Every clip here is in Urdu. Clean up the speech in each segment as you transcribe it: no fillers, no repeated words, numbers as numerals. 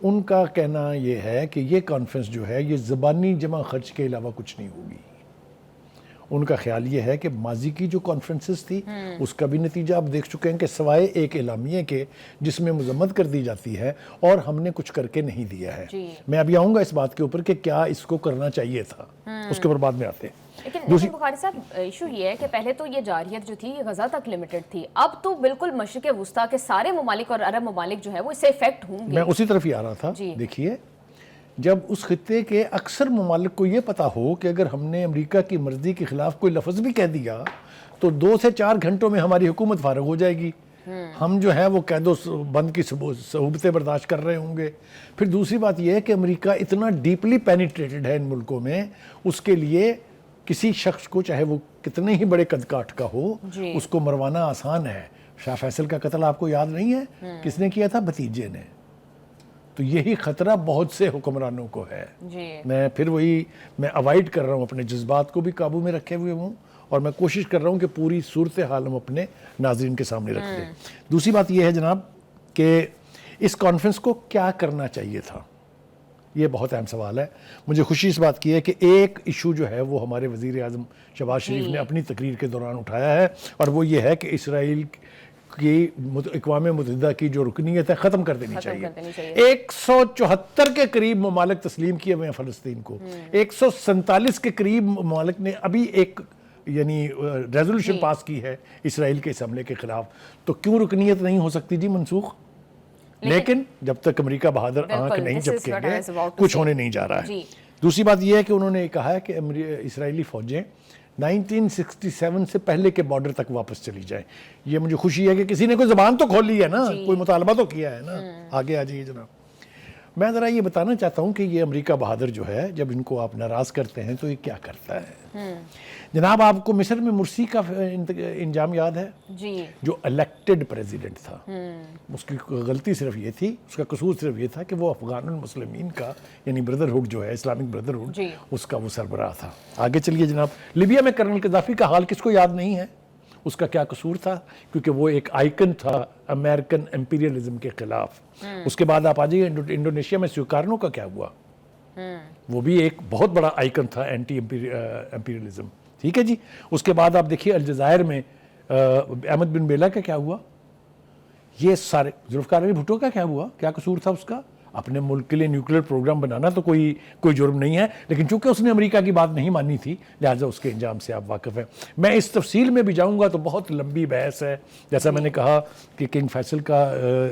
ان کا کہنا یہ ہے کہ یہ کانفرنس جو ہے یہ زبانی جمع خرچ کے علاوہ کچھ نہیں ہوگی. ان کا خیال یہ ہے کہ ماضی کی جو کانفرنسز تھی اس کا بھی نتیجہ آپ دیکھ چکے ہیں کہ سوائے ایک اعلامیے کے جس میں مذمت کر دی جاتی ہے اور ہم نے کچھ کر کے نہیں دیا ہے. میں ابھی آؤں گا اس بات کے اوپر کہ کیا اس کو کرنا چاہیے تھا, اس کے اوپر بعد میں آتے ہیں. لیکن بخاری صاحب ایشو یہ ہے کہ پہلے تو یہ جارحیت جو تھی یہ غزہ تک لمیٹڈ تھی, اب تو بالکل مشرق وسطیٰ کے سارے ممالک اور عرب ممالک جو ہے وہ اس سے افیکٹ ہوں گے. میں اسی طرف ہی آ رہا تھا. دیکھیے جب اس خطے کے اکثر ممالک کو یہ پتا ہو کہ اگر ہم نے امریکہ کی مرضی کے خلاف کوئی لفظ بھی کہہ دیا تو 2 سے 4 گھنٹوں میں ہماری حکومت فارغ ہو جائے گی, ہم جو ہے وہ قید و بند کی صعوبتیں برداشت کر رہے ہوں گے. پھر دوسری بات یہ ہے کہ امریکہ اتنا ڈیپلی پینیٹریٹڈ ہے ان ملکوں میں, اس کے لیے کسی شخص کو چاہے وہ کتنے ہی بڑے قد کاٹ کا ہو اس کو مروانا آسان ہے. شاہ فیصل کا قتل آپ کو یاد نہیں ہے, کس نے کیا تھا؟ بھتیجے نے. تو یہی خطرہ بہت سے حکمرانوں کو ہے. میں پھر میں اوائڈ کر رہا ہوں, اپنے جذبات کو بھی قابو میں رکھے ہوئے ہوں اور میں کوشش کر رہا ہوں کہ پوری صورتحال ہم اپنے ناظرین کے سامنے رکھ دیں. دوسری بات یہ ہے جناب کہ اس کانفرنس کو کیا کرنا چاہیے تھا, یہ بہت اہم سوال ہے. مجھے خوشی اس بات کی ہے کہ ایک ایشو جو ہے وہ ہمارے وزیر اعظم شہباز شریف نے اپنی تقریر کے دوران اٹھایا ہے, اور وہ یہ ہے کہ اسرائیل کی اقوام متحدہ کی جو رکنیت ہے ختم کر دینی چاہیے. 174 کے قریب ممالک تسلیم کیے ہوئے ہیں فلسطین کو, 147 کے قریب ممالک نے ابھی ایک یعنی ریزولوشن پاس کی ہے اسرائیل کے اس حملے کے خلاف. تو کیوں رکنیت نہیں ہو سکتی جی منسوخ؟ لیکن جب تک امریکہ بہادر آنکھ نہیں جھپکیں گے کچھ ہونے نہیں جا رہا ہے. دوسری بات یہ ہے کہ انہوں نے کہا ہے کہ اسرائیلی فوجیں 1967 سے پہلے کے بارڈر تک واپس چلی جائیں. یہ مجھے خوشی ہے کہ کسی نے کوئی زبان تو کھول لی ہے نا, کوئی مطالبہ تو کیا ہے نا. آگے آ جائیے جناب. میں ذرا یہ بتانا چاہتا ہوں کہ یہ امریکہ بہادر جو ہے جب ان کو آپ ناراض کرتے ہیں تو یہ کیا کرتا ہے. جناب آپ کو مصر میں مرسی کا انجام یاد ہے جو الیکٹڈ پریزیڈنٹ تھا. اس کی غلطی صرف یہ تھی, اس کا قصور صرف یہ تھا کہ وہ افغان المسلمین کا یعنی بردرہڈ جو ہے اسلامک بردرہڈ اس کا وہ سربراہ تھا. آگے چلیے جناب. لیبیا میں کرنل قذافی کا حال کس کو یاد نہیں ہے؟ اس کا کیا قصور تھا؟ کیونکہ وہ ایک آئیکن تھا امریکن امپیریلزم کے خلاف. اس کے بعد آپ آ جائیے انڈونیشیا میں سیوکارنو کا کیا ہوا؟ وہ بھی ایک بہت بڑا آئیکن تھا اینٹی امپیریلزم. ٹھیک ہے جی. اس کے بعد آپ دیکھیے الجزائر میں احمد بن بیلا کا کیا ہوا؟ یہ سارے. ذوالفقار علی بھٹو کا کیا ہوا؟ کیا قصور تھا اس کا؟ اپنے ملک کے لیے نیوکلیر پروگرام بنانا تو کوئی جرم نہیں ہے, لیکن چونکہ اس نے امریکہ کی بات نہیں مانی تھی لہٰذا اس کے انجام سے آپ واقف ہیں. میں اس تفصیل میں بھی جاؤں گا تو بہت لمبی بحث ہے. جیسا میں نے کہا کہ کنگ فیصل کا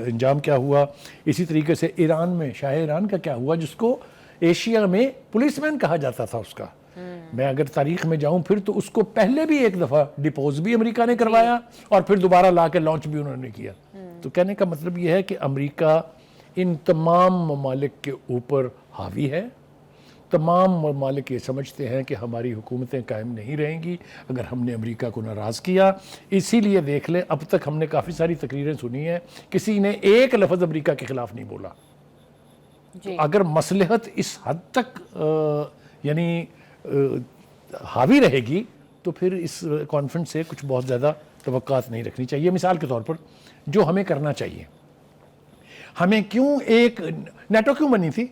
انجام کیا ہوا, اسی طریقے سے ایران میں شاہ ایران کا کیا ہوا جس کو ایشیا میں پولیس مین کہا جاتا تھا اس کا. میں اگر تاریخ میں جاؤں پھر تو اس کو پہلے بھی ایک دفعہ ڈپوز بھی امریکہ نے کروایا اور پھر دوبارہ لا کے لانچ بھی انہوں نے کیا. تو کہنے کا مطلب یہ ہے کہ امریکہ ان تمام ممالک کے اوپر حاوی ہے. تمام ممالک یہ سمجھتے ہیں کہ ہماری حکومتیں قائم نہیں رہیں گی اگر ہم نے امریکہ کو ناراض کیا. اسی لیے دیکھ لیں اب تک ہم نے کافی ساری تقریریں سنی ہیں, کسی نے ایک لفظ امریکہ کے خلاف نہیں بولا. اگر مصلحت اس حد تک یعنی حاوی رہے گی تو پھر اس کانفرنس سے کچھ بہت زیادہ توقعات نہیں رکھنی چاہیے. مثال کے طور پر جو ہمیں کرنا چاہیے, ہمیں کیوں ایک نیٹو کیوں بنی تھی؟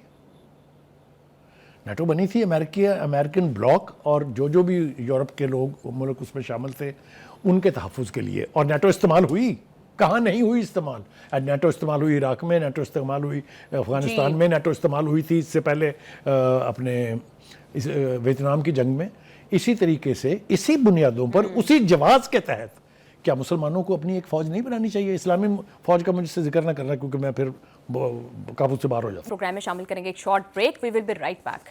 نیٹو بنی تھی امریکن بلاک اور جو بھی یورپ کے لوگ ملک اس میں شامل تھے ان کے تحفظ کے لیے. اور نیٹو استعمال ہوئی کہاں؟ نہیں ہوئی استعمال. نیٹو استعمال ہوئی عراق میں, نیٹو استعمال ہوئی افغانستان میں, نیٹو استعمال ہوئی تھی اس سے پہلے اپنے ویتنام کی جنگ میں. اسی طریقے سے اسی بنیادوں پر اسی جواز کے تحت کیا مسلمانوں کو اپنی ایک فوج نہیں بنانی چاہیے؟ اسلامی فوج کا مجھ سے ذکر نہ کرنا کیونکہ میں پھر قابو سے باہر ہو جاتا ہوں. پروگرام میں شامل کریں گے ایک short break. We will be right back.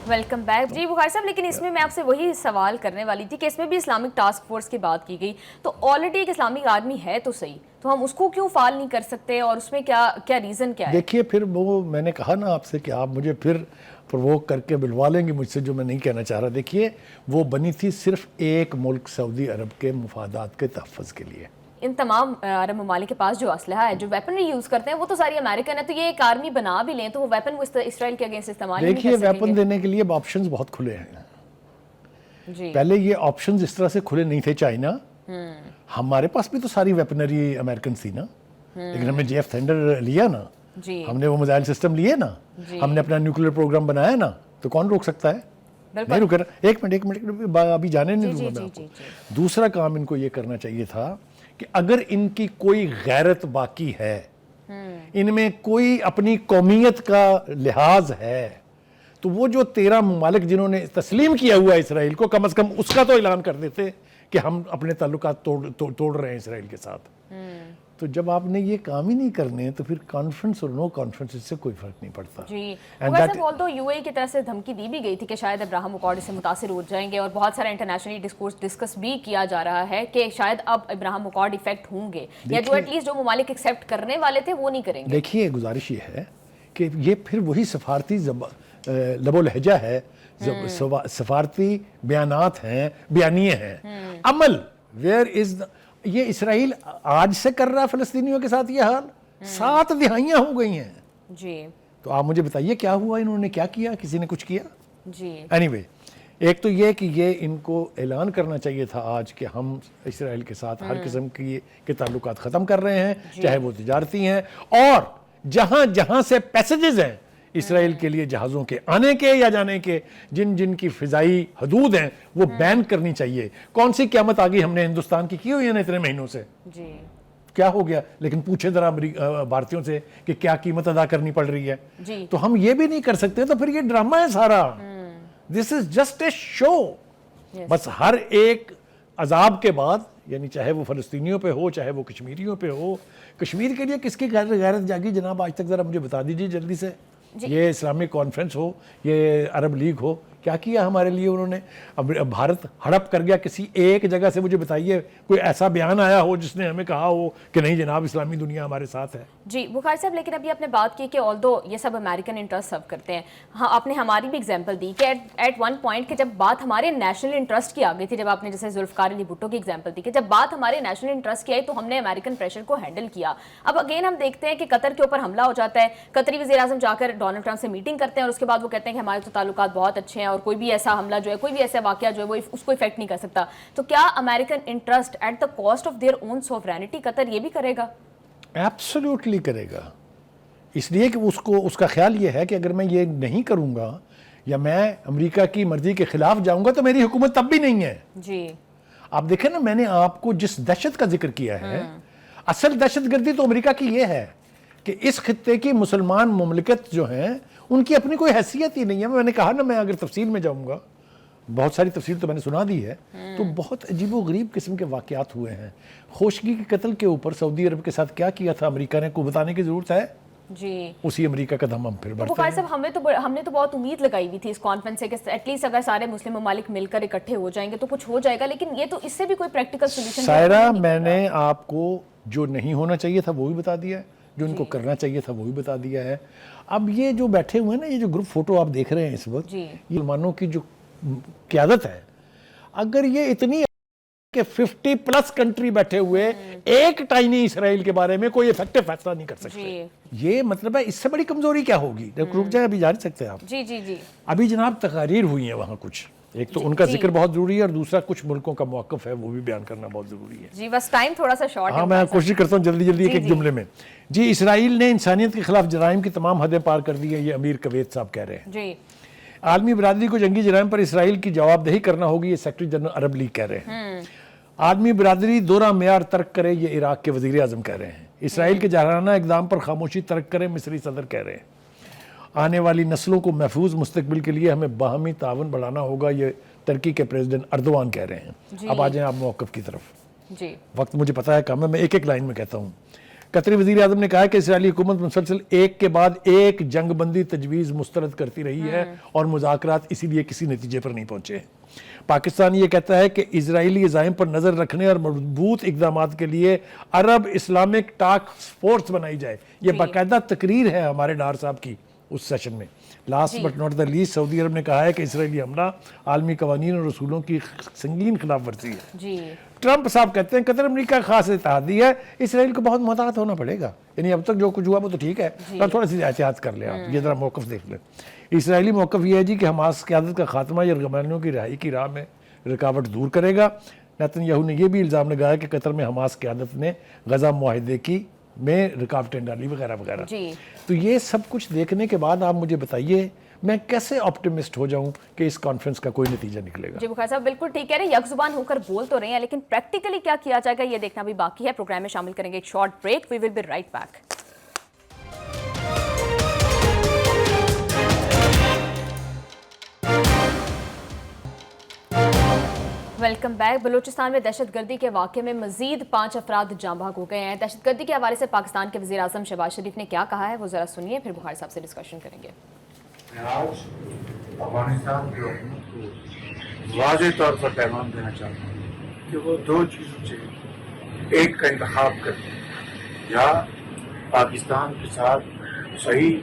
Welcome back. جی بخاری صاحب, لیکن اس میں آپ سے وہی سوال کرنے والی تھی کہ اس میں بھی اسلامک ٹاسک فورس کی بات کی گئی, تو آلریڈی ایک اسلامک آرمی ہے تو صحیح, تو ہم اس کو کیوں فعال نہیں کر سکتے اور اس میں کیا ریزن کیا ہے؟ دیکھیے پھر وہ میں نے کہا نا آپ سے کہ آپ مجھے پھر پرووک کر کے بلوا لیں گے مجھ سے جو میں نہیں کہنا چاہ رہا. دیکھیے وہ بنی تھی صرف ایک ملک سعودی عرب کے مفادات کے تحفظ کے لیے. ان تمام عرب ممالک کے پاس جو اسلحہ ہے, جو ویپنری یوز کرتے ہیں وہ تو ساری امریکن ہے, تو یہ ایک آرمی بنا بھی لیں تو وہ ویپن وہ اسرائیل کے اگینسٹ استعمال نہیں کر سکیں گے. دیکھیے ویپن دینے کے لیے آپشنز بہت کھلے ہیں. جی پہلے یہ آپشنز اس طرح سے کھلے نہیں تھے. چائنا, ہمارے پاس بھی تو ساری ویپنری امریکن تھی نا, لیکن ہم نے جے ایف تھنڈر لیا نا, جی ہم نے وہ میزائل سسٹم لیے نا, ہم نے اپنا نیوکلیر پروگرام بنایا نا, تو کون روک سکتا ہے؟ نہیں روک رہا. ایک منٹ ابھی جانے نہیں دوں گا میں آپ کو. دوسرا کام ان کو یہ کرنا چاہیے تھا کہ اگر ان کی کوئی غیرت باقی ہے, ان میں کوئی اپنی قومیت کا لحاظ ہے, تو وہ جو 13 ممالک جنہوں نے تسلیم کیا ہوا ہے اسرائیل کو, کم از کم اس کا تو اعلان کر دیتے کہ ہم اپنے تعلقات توڑ رہے ہیں اسرائیل کے ساتھ. تو جب آپ نے یہ کام ہی نہیں کرنے تو پھر کانفرنس اور نو کانفرنس اس سے کوئی فرق نہیں پڑتا. جی آلدو یو اے کی طرف سے دھمکی دی بھی گئی تھی کہ شاید ابراہم اکارڈ سے متاثر ہو جائیں گے, اور بہت سارا انٹرنیشنلی ڈسکس بھی کیا جا رہا ہے کہ شاید اب ابراہم اکارڈ ایفیکٹ ہوں گے, یا جو ایٹ لیسٹ جو ممالک ایکسیپٹ کرنے والے تھے وہ نہیں کریں گے. دیکھیے گزارش یہ ہے کہ یہ پھر وہی سفارتی لب و لہجہ ہے, سفارتی بیانات ہیں, بیانیے ہیں. عمل ویئر از یہ اسرائیل آج سے کر رہا ہے فلسطینیوں کے ساتھ یہ حال, 7 دہائیاں ہو گئی ہیں. جی تو آپ مجھے بتائیے کیا ہوا, انہوں نے کیا کیا, کسی نے کچھ کیا؟ جی اینی وے, ایک تو یہ کہ یہ ان کو اعلان کرنا چاہیے تھا آج کہ ہم اسرائیل کے ساتھ ہر قسم کے تعلقات ختم کر رہے ہیں, چاہے وہ تجارتی ہیں, اور جہاں جہاں سے پیسیجز ہیں اسرائیل کے لیے جہازوں کے آنے کے یا جانے کے, جن کی فضائی حدود ہیں وہ بین کرنی چاہیے. کون سی قیامت آگئی ہم نے ہندوستان کی ہوئی ہے نا اتنے مہینوں سے, جی کیا ہو گیا؟ لیکن پوچھے ذرا بھارتیوں سے کہ کیا قیمت ادا کرنی پڑ رہی ہے. جی تو ہم یہ بھی نہیں کر سکتے, تو پھر یہ ڈرامہ ہے سارا. دس از جسٹ اے شو. بس ہر ایک عذاب کے بعد, یعنی چاہے وہ فلسطینیوں پہ ہو چاہے وہ کشمیریوں پہ ہو, کشمیر کے لیے کس کی غیرت جاگی جناب آج تک, ذرا مجھے بتا دیجیے جلدی سے. یہ اسلامک کانفرنس ہو, یہ عرب لیگ ہو, کیا کیا ہمارے لیے انہوں نے؟ اب بھارت ہڑپ کر گیا کسی ایک جگہ سے, مجھے بتائیے کوئی ایسا بیان آیا ہو جس نے ہمیں کہا ہو کہ نہیں جناب اسلامی دنیا ہمارے ساتھ ہے. جی بخاری صاحب, لیکن ابھی آپ نے بات کی کہ آلدو یہ سب امریکن انٹرسٹ سب کرتے ہیں, ہاں آپ نے ہماری بھی ایگزامپل دی کہ ایٹ ون پوائنٹ کہ جب بات ہمارے نیشنل انٹرسٹ کی آ گئی تھی, جب آپ نے جیسے ذوالفقار علی بھٹو کی ایگزامپل دی کہ جب بات ہمارے نیشنل انٹرسٹ کی آئی تو ہم نے امریکن پریشر کو ہینڈل کیا. اب اگین ہم دیکھتے ہیں کہ قطر کے اوپر حملہ ہو جاتا ہے, قطری وزیر اعظم جا کر ڈونلڈ ٹرمپ سے میٹنگ کرتے ہیں, اور اس کے بعد وہ کہتے ہیں کہ ہمارے تو تعلقات بہت اچھے ہیں اور کوئی بھی ایسا حملہ جو ہے, کوئی بھی ایسا واقعہ جو ہے وہ اس کو افیکٹ نہیں کر سکتا. تو کیا American interest at the cost of their own sovereignty Qatar یہ بھی کرے گا؟ ایبسلیوٹلی کرے گا, اس لیے کہ اس کا خیال یہ ہے کہ اگر میں یہ نہیں کروں گا یا میں امریکہ کی مرضی کے خلاف جاؤں گا تو میری حکومت تب بھی نہیں ہے. جی آپ دیکھیں نا, میں نے آپ کو جس دہشت کا ذکر کیا ہے, اصل دہشت گردی تو امریکہ کی یہ ہے کہ اس خطے کی مسلمان مملکت جو ہیں ان کی اپنی کوئی حیثیت ہی نہیں ہے. میں نے کہا نا, میں اگر تفصیل میں جاؤں گا, بہت ساری تفصیل تو میں نے سنا دی ہے, تو بہت عجیب و غریب قسم کے واقعات ہوئے ہیں. خوشگی کے قتل کے اوپر سعودی عرب کے ساتھ کیا کیا تھا امریکہ نے, کو بتانے کی ضرورت ہے؟ جی اسی امریکہ کا دم ہم پھر بڑھتے بخاری ہیں. صاحب, ہم نے تو بہت امید لگائی ہوئی تھی اس کانفرنس سے کہ ایٹ لیسٹ اگر سارے مسلم ممالک مل کر اکٹھے ہو جائیں گے تو کچھ ہو جائے گا, لیکن یہ تو اس سے بھی کوئی پریکٹیکل سولوشن. سائرہ, میں نے آپ کو جو نہیں ہونا چاہیے تھا وہ بھی بتا دیا ہے, جو ان کو کرنا چاہیے تھا وہ بھی بتا دیا ہے. اب یہ جو بیٹھے ہوئے ہیں نا, یہ جو گروپ فوٹو آپ دیکھ رہے ہیں اس وقت, یہ مسلمانوں کی جو قیادت ہے, اگر یہ اتنی کہ 50+ کنٹری بیٹھے ہوئے ایک ٹائنی اسرائیل کے بارے میں کوئی ایفیکٹو فیصلہ نہیں کر سکتے, یہ مطلب ہے اس سے بڑی کمزوری کیا ہوگی؟ رک جائیں, ابھی جان سکتے ہیں آپ. جی جی جی ابھی جناب تقاریر ہوئی ہیں وہاں کچھ, ایک تو ان کا ذکر بہت ضروری ہے, اور دوسرا کچھ ملکوں کا موقف ہے وہ بھی بیان کرنا بہت ضروری ہے. جی بس ٹائم تھوڑا سا شارٹ ہے. ہاں میں کوشش کرتا ہوں جلدی جلدی ایک جملے میں. جی, اسرائیل نے انسانیت کے خلاف جرائم کی تمام حدیں پار کر دی ہیں, یہ امیر کویت صاحب کہہ رہے ہیں. جی, عالمی برادری کو جنگی جرائم پر اسرائیل کی جواب دہی کرنا ہوگی, یہ سیکرٹری جنرل عرب لیگ کہہ رہے ہیں. عالمی برادری دوہرا معیار ترک کرے, یہ عراق کے وزیر اعظم کہہ رہے ہیں. اسرائیل کے جارحانہ اقدام پر خاموشی ترک کرے, مصری صدر کہہ رہے ہیں. آنے والی نسلوں کو محفوظ مستقبل کے لیے ہمیں باہمی تعاون بڑھانا ہوگا, یہ ترکی کے پریزیڈنٹ اردوان کہہ رہے ہیں. اب آ جائیں آپ موقف کی طرف. جی وقت مجھے پتا ہے کم ہے, میں ایک ایک لائن میں کہتا ہوں. قطری وزیر اعظم نے کہا کہ اسرائیلی حکومت مسلسل ایک کے بعد ایک جنگ بندی تجویز مسترد کرتی رہی ہے, اور مذاکرات اسی لیے کسی نتیجے پر نہیں پہنچے. پاکستان یہ کہتا ہے کہ اسرائیلی عزائم پر نظر رکھنے اور مضبوط اقدامات کے لیے عرب اسلامک ٹاسک فورس بنائی جائے. یہ باقاعدہ تقریر ہے ہمارے ڈار صاحب کی اس سیشن میں. Last but not the least, Saudi Arab نے کہا ہے کہ اسرائیلی حملہ عالمی قوانین اور اصولوں کی سنگین خلاف ورزی ہے. جی, ٹرمپ صاحب کہتے ہیں قطر امریکہ خاص اتحادی ہے, اسرائیل کو بہت محتاط ہونا پڑے گا. یعنی اب تک جو کچھ ہوا وہ تو ٹھیک ہے, تھوڑا سی احتیاط کر لیں آپ. یہ ذرا موقف دیکھ لیں. اسرائیلی موقف یہ ہے جی کہ حماس قیادت کا خاتمہ یا یرغمالیوں کی رہائی کی راہ میں رکاوٹ دور کرے گا۔ نیتن یاہو نے یہ بھی الزام لگایا کہ قطر میں حماس قیادت نے غزہ معاہدے کی میں رکاوٹیں ڈالی وغیرہ وغیرہ۔ تو یہ سب کچھ دیکھنے کے بعد آپ مجھے بتائیے میں کیسے آپٹیمسٹ ہو جاؤں کہ اس کانفرنس کا کوئی نتیجہ نکلے گا۔ جی بخاری صاحب بالکل ٹھیک کہہ رہے ہیں، یک زبان ہو کر بول تو رہے ہیں لیکن پریکٹیکلی کیا کیا جائے گا یہ دیکھنا بھی باقی ہے۔ پروگرام میں شامل کریں گے ایک short break, we will be right back. Welcome back. Balochistan میں دہشت گردی کے واقعے میں مزید 5 افراد جاں بحق ہو گئے ہیں۔ دہشت گردی کے حوالے سے پاکستان کے وزیر اعظم شہباز شریف نے کیا کہا ہے وہ ذرا سنیے، پھر بخاری صاحب سے ڈسکشن کریں گے۔ آج افغانستان کی حکومت کو واضح طور پر پیغام دینا چاہتا ہوں کہ وہ 2 چیزوں سے ایک کا انتخاب کریں، یا پاکستان کے ساتھ صحیح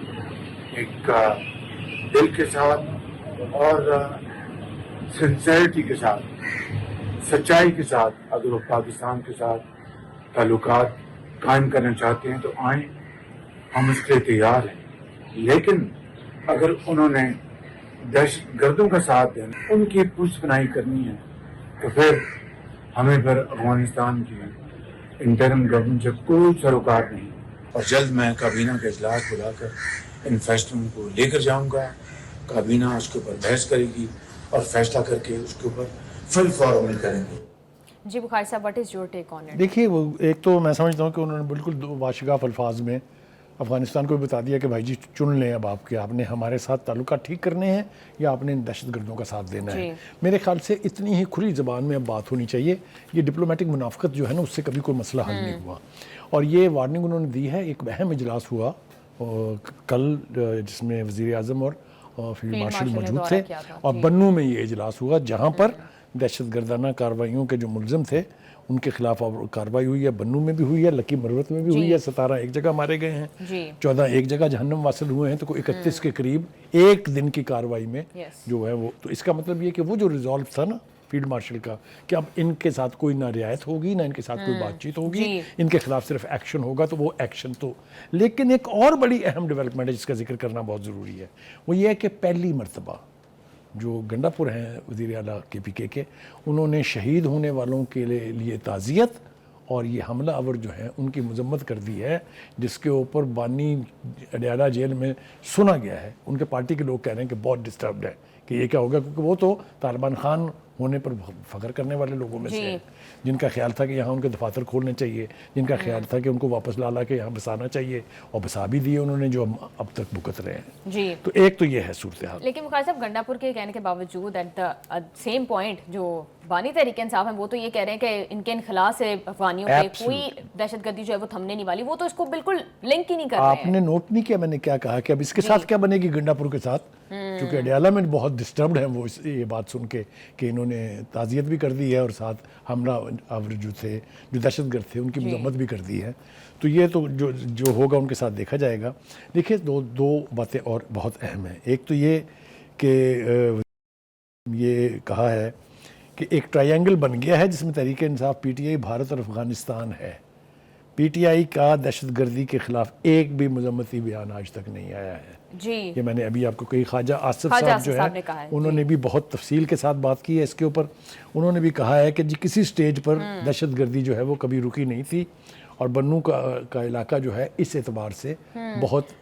ایک دل کے ساتھ اور سنسیئرٹی کے ساتھ، سچائی کے ساتھ اگر وہ پاکستان کے ساتھ تعلقات قائم کرنا چاہتے ہیں تو آئیں، ہم اس کے لیے تیار ہیں۔ لیکن اگر انہوں نے دہشت گردوں کا ساتھ دینا، ان کی پشت پناہی کرنی ہے، تو پھر ہمیں پھر افغانستان کی انٹرم گورنمنٹ سے کوئی سروکار نہیں۔ اور جلد میں کابینہ کا اجلاس بلا کر ان فیصلوں کو لے کر جاؤں گا، کابینہ اس کے اوپر بحث کرے گی اور فیصلہ کر کے اس کے اوپر فل فور عمل کریں گے۔ جی بخاری صاحب what is your take on it? دیکھیے وہ ایک تو میں سمجھتا ہوں کہ انہوں نے بالکل واشگاف الفاظ میں افغانستان کو بھی بتا دیا کہ بھائی جی چن لیں اب آپ نے ہمارے ساتھ تعلقات ٹھیک کرنے ہیں یا آپ نے دہشت گردوں کا ساتھ دینا ہے۔ میرے خیال سے اتنی ہی کھلی زبان میں اب بات ہونی چاہیے۔ یہ ڈپلومیٹک منافقت جو ہے نا اس سے کبھی کوئی مسئلہ حل نہیں ہوا، اور یہ وارننگ انہوں نے دی ہے۔ ایک اہم اجلاس ہوا کل جس میں وزیر اعظم اور فیلڈ مارشل موجود تھے، اور بنوں میں یہ اجلاس ہوا جہاں پر دہشت گردانہ کارروائیوں کے جو ملزم تھے ان کے خلاف کارروائی ہوئی ہے۔ بنوں میں بھی ہوئی ہے، لکی مروت میں بھی ہوئی ہے، 17 ایک جگہ مارے گئے ہیں، 14 ایک جگہ جہنم واصل ہوئے ہیں، تو کوئی 31 کے قریب ایک دن کی کارروائی میں جو ہے وہ، تو اس کا مطلب یہ کہ وہ جو ریزالو تھا نا فیلڈ مارشل کا کہ اب ان کے ساتھ کوئی نہ رعایت ہوگی نہ ان کے ساتھ کوئی بات چیت ہوگی، ان کے خلاف صرف ایکشن ہوگا، تو وہ ایکشن تو۔ لیکن ایک اور بڑی اہم ڈیولپمنٹ ہے جس کا ذکر کرنا بہت ضروری ہے، وہ یہ ہے کہ پہلی مرتبہ جو گنڈا پور ہیں وزیر اعلیٰ کے پی کے انہوں نے شہید ہونے والوں کے لیے تعزیت اور یہ حملہ آور جو ہیں ان کی مذمت کر دی ہے، جس کے اوپر بانی اڈیالہ جیل میں سنا گیا ہے۔ ان کے پارٹی کے لوگ کہہ رہے ہیں کہ بہت ڈسٹربڈ ہے کہ یہ کیا ہوگا، کیونکہ وہ تو طالبان خان ہونے پر فخر کرنے والے لوگوں میں سے ہیں، جن کا خیال تھا کہ یہاں ان کے دفاتر کھولنے چاہیے، جن کا خیال تھا کہ ان کو واپس لا کے یہاں بسانا چاہیے، اور بسا بھی دیے انہوں نے، جو اب تک بھگت رہے ہیں۔ تو ایک تو یہ ہے صورتحال۔ لیکن بخاری صاحب گنڈا پور کے کہنے کے باوجود ایٹ دا سیم پوائنٹ جو بانی تحریک انصاف ہیں وہ تو یہ کہہ رہے ہیں کہ ان کے انخلاء سے افغانیوں پہ کوئی دہشت گردی جو ہے وہ تھمنے نہیں والی، وہ تو اس کو بالکل لنک ہی نہیں کر رہے ہیں۔ آپ نے نوٹ نہیں کیا میں نے کیا کہا کہ اب اس کے ساتھ کیا بنے گی گنڈا پور کے ساتھ، چونکہ اڈیالہ میں بہت ڈسٹربڈ ہیں وہ یہ بات سن کے کہ انہوں نے تعزیت بھی کر دی ہے اور ساتھ حملہ آور جو تھے جو دہشت گرد تھے ان کی مذمت بھی کر دی ہے۔ تو یہ تو جو ہوگا ان کے ساتھ دیکھا جائے گا۔ دیکھیے دو باتیں اور بہت اہم ہیں۔ ایک تو یہ کہ یہ کہا ہے کہ ایک ٹرائینگل بن گیا ہے جس میں Tehreek Insaf, P T I, Bharat اور افغانستان ہے۔ پی ٹی آئی کا دہشت گردی کے خلاف ایک بھی مذمتی بیان آج تک نہیں آیا ہے۔ یہ میں نے ابھی آپ کو کہی، خواجہ آصف صاحب جو ہے انہوں نے بھی بہت تفصیل کے ساتھ بات کی ہے اس کے اوپر۔ انہوں نے بھی کہا ہے کہ کسی سٹیج پر دہشت گردی جو ہے وہ کبھی رکی نہیں تھی، اور بنوں کا علاقہ جو ہے اس اعتبار سے بہت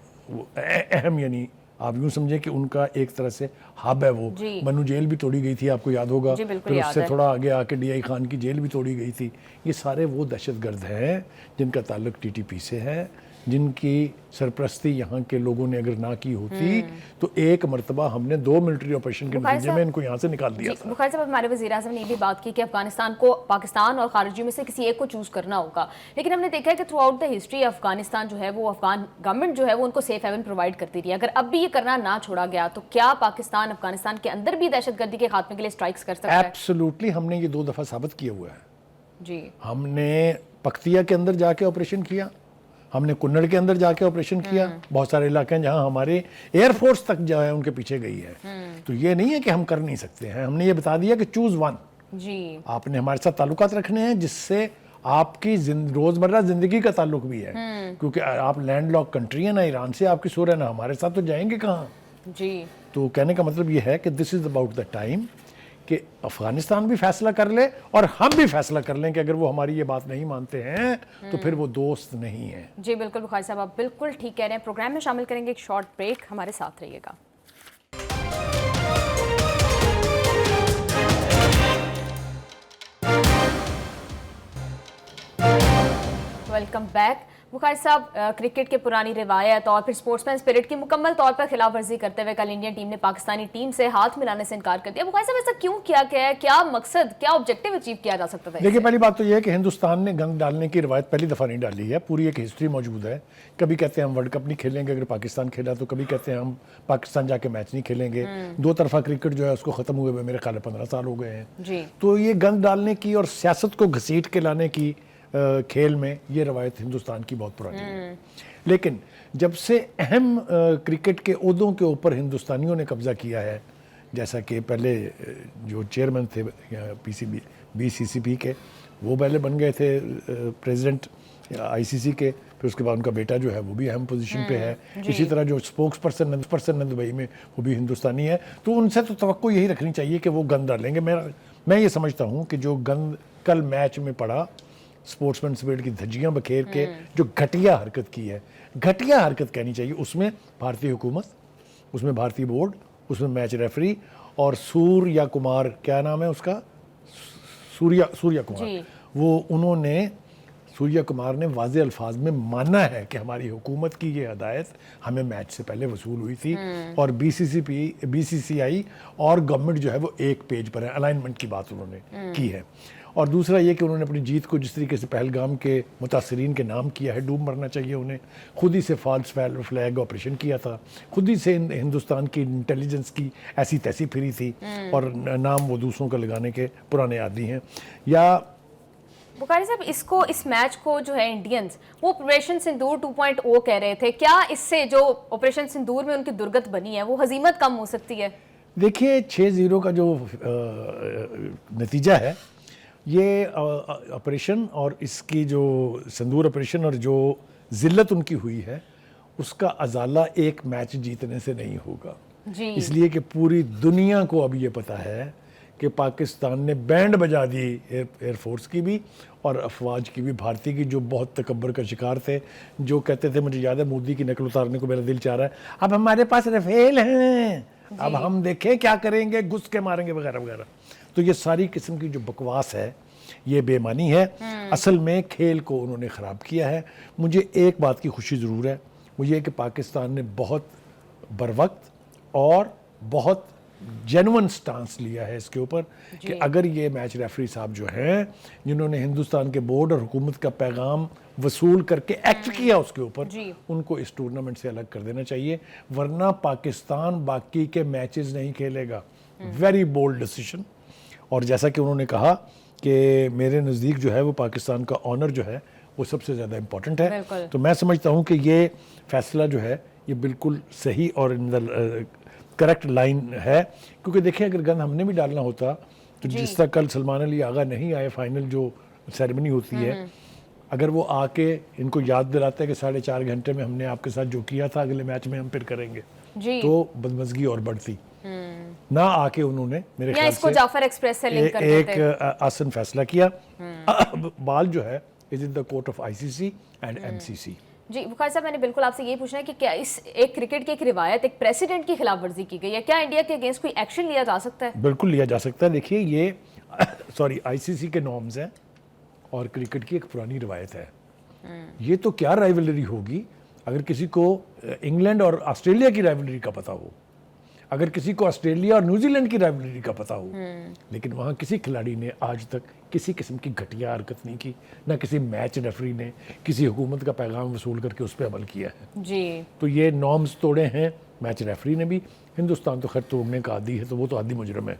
اہم، یعنی آپ یوں سمجھیں کہ ان کا ایک طرح سے ہب ہے وہ۔ بنو جیل بھی توڑی گئی تھی، آپ کو یاد ہوگا، پھر اس سے تھوڑا آگے آ کے ڈی آئی خان کی جیل بھی توڑی گئی تھی۔ یہ سارے وہ دہشت گرد ہیں جن کا تعلق ٹی ٹی پی سے ہے، جن کی سرپرستی یہاں کے لوگوں نے اگر نہ کی ہوتی تو ایک مرتبہ ہم نے 2 ملٹری آپریشن کے نتیجے میں ان کو یہاں سے نکال دیا تھا۔ بخاری صاحب ہمارے وزیر اعظم نے یہ بھی بات کی کہ افغانستان کو، پاکستان اور خارجیوں میں سے کسی ایک کو چوز کرنا ہوگا، لیکن ہم نے دیکھا ہے کہ through out the history Afghanistan جو ہے وہ افغان گورنمنٹ جو ہے وہ ان کو سیف ہیون پرووائڈ کرتی رہی ہے۔ اگر اب بھی یہ کرنا نہ چھوڑا گیا تو کیا پاکستان افغانستان کے اندر بھی دہشت گردی کے خاتمے کے لیے اسٹرائکس کر سکتا ہے؟ ایبسولوٹلی، ہم نے یہ 2 دفعہ ثابت کیا ہوا ہے۔ ہم نے پکتیا کے اندر جا کے آپریشن کیا، ہم نے کنڑ کے اندر جا کے آپریشن کیا، بہت سارے علاقے ہیں جہاں ہمارے ایئر فورس تک جو ہے ان کے پیچھے گئی ہے۔ تو یہ نہیں ہے کہ ہم کر نہیں سکتے ہیں، ہم نے یہ بتا دیا کہ چوز ون، آپ نے ہمارے ساتھ تعلقات رکھنے ہیں جس سے آپ کی روزمرہ زندگی کا تعلق بھی ہے، کیونکہ آپ لینڈ لاک کنٹری ہیں، نہ ایران سے آپ کی سور ہے، نہ ہمارے ساتھ، تو جائیں گے کہاں؟ تو کہنے کا مطلب یہ ہے کہ دس از اباؤٹ دا ٹائم کہ افغانستان بھی فیصلہ کر لے اور ہم بھی فیصلہ کر لیں کہ اگر وہ ہماری یہ بات نہیں مانتے ہیں تو پھر وہ دوست نہیں ہیں. جی بالکل بخاری صاحب آپ بالکل ٹھیک کہہ رہے ہیں. پروگرام میں شامل کریں گے ایک شارٹ بریک, ہمارے ساتھ رہیے گا. Welcome back. بخاری صاحب, کرکٹ کے پرانی روایت اور پھر سپورٹس مین اسپرٹ کی مکمل طور پر خلاف ورزی کرتے ہوئے کل انڈین ٹیم نے پاکستانی ٹیم سے ہاتھ ملانے سے انکار کر دیا. بخاری صاحب ایسا کیوں کیا گیا ہے, کیا مقصد, کیا آبجیکٹو اچیو کیا جا سکتا تھا؟ دیکھیے پہلی بات تو یہ ہے کہ ہندوستان نے گند ڈالنے کی روایت پہلی دفعہ نہیں ڈالی ہے, پوری ایک ہسٹری موجود ہے. کبھی کہتے ہیں ہم ورلڈ کپ نہیں کھیلیں گے اگر پاکستان کھیلا تو, کبھی کہتے ہیں ہم پاکستان جا کے میچ نہیں کھیلیں گے. دو طرفہ کرکٹ جو ہے اس کو ختم ہوئے میرے خیال 15 سال ہو گئے ہیں. جی تو یہ گند ڈالنے کی اور سیاست کو گھسیٹ کے لانے کی کھیل میں یہ روایت ہندوستان کی بہت پرانی ہے. لیکن جب سے اہم کرکٹ کے عہدوں کے اوپر ہندوستانیوں نے قبضہ کیا ہے, جیسا کہ پہلے جو چیئرمین تھے بی سی سی پی کے, وہ پہلے بن گئے تھے پریزیڈنٹ آئی سی سی کے, پھر اس کے بعد ان کا بیٹا جو ہے وہ بھی اہم پوزیشن پہ ہے. اسی طرح جو اسپوکس پرسن دبئی میں وہ بھی ہندوستانی ہے. تو ان سے تو توقع یہی رکھنی چاہیے کہ وہ گند ڈالیں گے. میں یہ سمجھتا ہوں کہ جو گند کل میچ میں پڑا, سپورٹس مین اسپرٹ کی دھجیاں بکھیر کے جو گھٹیا حرکت کی ہے, گھٹیا حرکت کہنی چاہیے. اس میں بھارتی حکومت, اس میں بھارتی بورڈ, اس میں میچ ریفری اور سوریا کمار, کیا نام ہے اس کا, سوریا کمار, وہ انہوں نے سوریا کمار نے واضح الفاظ میں مانا ہے کہ ہماری حکومت کی یہ ہدایت ہمیں میچ سے پہلے وصول ہوئی تھی, اور بی سی سی آئی اور گورنمنٹ جو ہے وہ ایک پیج پر ہے. الائنمنٹ کی بات انہوں نے کی ہے. اور دوسرا یہ کہ انہوں نے اپنی جیت کو جس طریقے سے پہلگام کے متاثرین کے نام کیا ہے, ڈوب مرنا چاہیے انہیں. خود ہی سے فالس فلیگ آپریشن کیا تھا, خود ہی سے ہندوستان کی انٹیلیجنس کی ایسی تیسی پھری تھی, اور نام وہ دوسروں کا لگانے کے پرانے عادی ہیں. یا بخاری صاحب اس میچ کو جو ہے انڈینز وہ آپریشن سندور 2.0 کہہ رہے تھے, کیا اس سے جو آپریشن سندور میں ان کی درگت بنی ہے وہ ہزیمت کم ہو سکتی ہے؟ دیکھیے 6-0 کا جو نتیجہ ہے, یہ آپریشن اور اس کی جو سندور آپریشن اور جو ذلت ان کی ہوئی ہے اس کا ازالہ ایک میچ جیتنے سے نہیں ہوگا. اس لیے کہ پوری دنیا کو اب یہ پتا ہے کہ پاکستان نے بینڈ بجا دی ایئر فورس کی بھی اور افواج کی بھی, بھارتی کی, جو بہت تکبر کا شکار تھے, جو کہتے تھے, مجھے یاد ہے مودی کی نقل اتارنے کو میرا دل چاہ رہا ہے, اب ہمارے پاس رفیل ہیں, اب ہم دیکھیں کیا کریں گے, گھس کے ماریں گے وغیرہ وغیرہ. تو یہ ساری قسم کی جو بکواس ہے یہ بے معنی ہے. اصل میں کھیل کو انہوں نے خراب کیا ہے. مجھے ایک بات کی خوشی ضرور ہے, وہ یہ کہ پاکستان نے بہت بروقت اور بہت جینون سٹانس لیا ہے اس کے اوپر کہ اگر یہ میچ ریفری صاحب جو ہیں جنہوں نے ہندوستان کے بورڈ اور حکومت کا پیغام وصول کر کے ایکٹ کیا اس کے اوپر, ان کو اس ٹورنامنٹ سے الگ کر دینا چاہیے, ورنہ پاکستان باقی کے میچز نہیں کھیلے گا. Very bold decision. اور جیسا کہ انہوں نے کہا کہ میرے نزدیک جو ہے وہ پاکستان کا آنر جو ہے وہ سب سے زیادہ امپورٹنٹ ہے. تو میں سمجھتا ہوں کہ یہ فیصلہ جو ہے یہ بالکل صحیح اور کریکٹ لائن ہے. کیونکہ دیکھیں اگر گند ہم نے بھی ڈالنا ہوتا تو جس طرح کل سلمان علی آغا نہیں آئے, فائنل جو سیریمنی ہوتی ہے, اگر وہ آ کے ان کو یاد دلاتا ہے کہ 4.5 گھنٹے میں ہم نے آپ کے ساتھ جو کیا تھا اگلے میچ میں ہم پھر کریں گے, تو بدمزگی اور بڑھتی. نہ آ کے انہوں نے میرے خیال سے جعفر ایکسپریس سے لنک کر ایک آسن فیصلہ کیا. بال جو ہے is in the court of I C C and M C C. جی بخاری صاحب, میں نے بالکل آپ سے یہ پوچھنا ہے کہ کیا اس ایک کرکٹ کی ایک روایت, ایک پریسیڈنٹ کی خلاف ورزی کی گئی ہے, کیا انڈیا کے اگینسٹ کوئی ایکشن لیا جا سکتا ہے؟ بالکل لیا جا سکتا ہے. دیکھیے یہ آئی سی سی کے نارمز ہیں اور کرکٹ کی ایک پرانی روایت ہے. یہ تو کیا رائیولری ہوگی اگر کسی کو انگلینڈ اور آسٹریلیا کی رائیولری کا پتہ ہو, اگر کسی کو آسٹریلیا اور نیوزی لینڈ کی رائیولری کا پتہ ہو, لیکن وہاں کسی کھلاڑی نے آج تک کسی قسم کی گھٹیا حرکت نہیں کی, نہ کسی میچ ریفری نے کسی حکومت کا پیغام وصول کر کے اس پہ عمل کیا ہے. تو یہ نارمز توڑے ہیں میچ ریفری نے بھی. ہندوستان تو خیر توڑنے کا عادی ہے, تو وہ تو عادی مجرم ہے,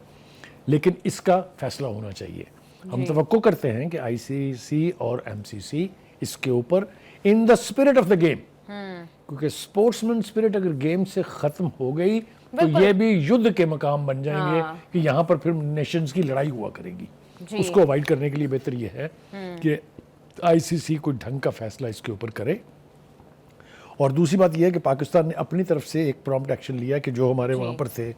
لیکن اس کا فیصلہ ہونا چاہیے. ہم توقع کرتے ہیں کہ آئی سی سی اور ایم سی سی اس کے اوپر in the spirit of the game, کیونکہ اسپورٹس مین اسپرٹ اگر گیم سے ختم ہو گئی تو یہ بھی یدھ کے مقام بن جائیں گے کہ یہاں پر پھر نیشنز کی لڑائی ہوا کرے گی. اس کو اوائڈ کرنے کے لیے بہتر یہ ہے کہ آئی سی سی کوئی ڈھنگ کا فیصلہ اس کے اوپر کرے. اور دوسری بات یہ ہے کہ پاکستان نے اپنی طرف سے ایک پرومپٹ ایکشن لیا کہ جو ہمارے وہاں پر تھے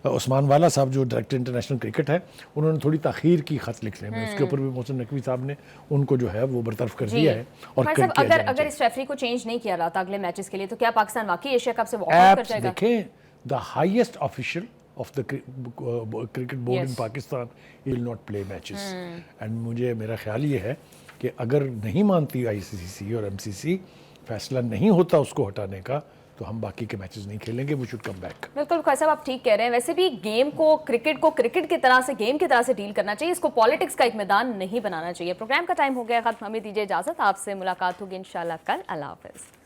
عثمان والا صاحب جو ڈائریکٹر انٹرنیشنل کرکٹ ہے, انہوں نے تھوڑی تاخیر کی خط لکھنے میں, اس کے اوپر بھی محسن نقوی صاحب نے ان کو جو ہے وہ برطرف کر دیا ہے. اور اگر اس ریفری کو چینج نہیں کیا جاتا اگلے میچز کے لیے تو کیا پاکستان واقعی ایشیا کپ سے واک آؤٹ کر جائے گا؟ دیکھیں, the highest official of the cricket board in Pakistan, he will not play matches. And میرا خیال یہ ہے کہ اگر نہیں مانتی آئی سی سی اور ایم سی سی, فیصلہ نہیں ہوتا اس کو ہٹانے کا, تو ہم باقی کے میچز نہیں کھیلیں گے. we should come back. بالکل خواجہ صاحب آپ ٹھیک کہہ رہے ہیں. ویسے بھی گیم کو کرکٹ کی طرح سے, گیم کی طرح سے ڈیل کرنا چاہیے, اس کو پالیٹکس کا ایک میدان نہیں بنانا چاہیے. پروگرام کا ٹائم ہو گیا ختم, ہمیں دیجیے اجازت, آپ سے ملاقات ہوگی انشاءاللہ کل. اللہ حافظ.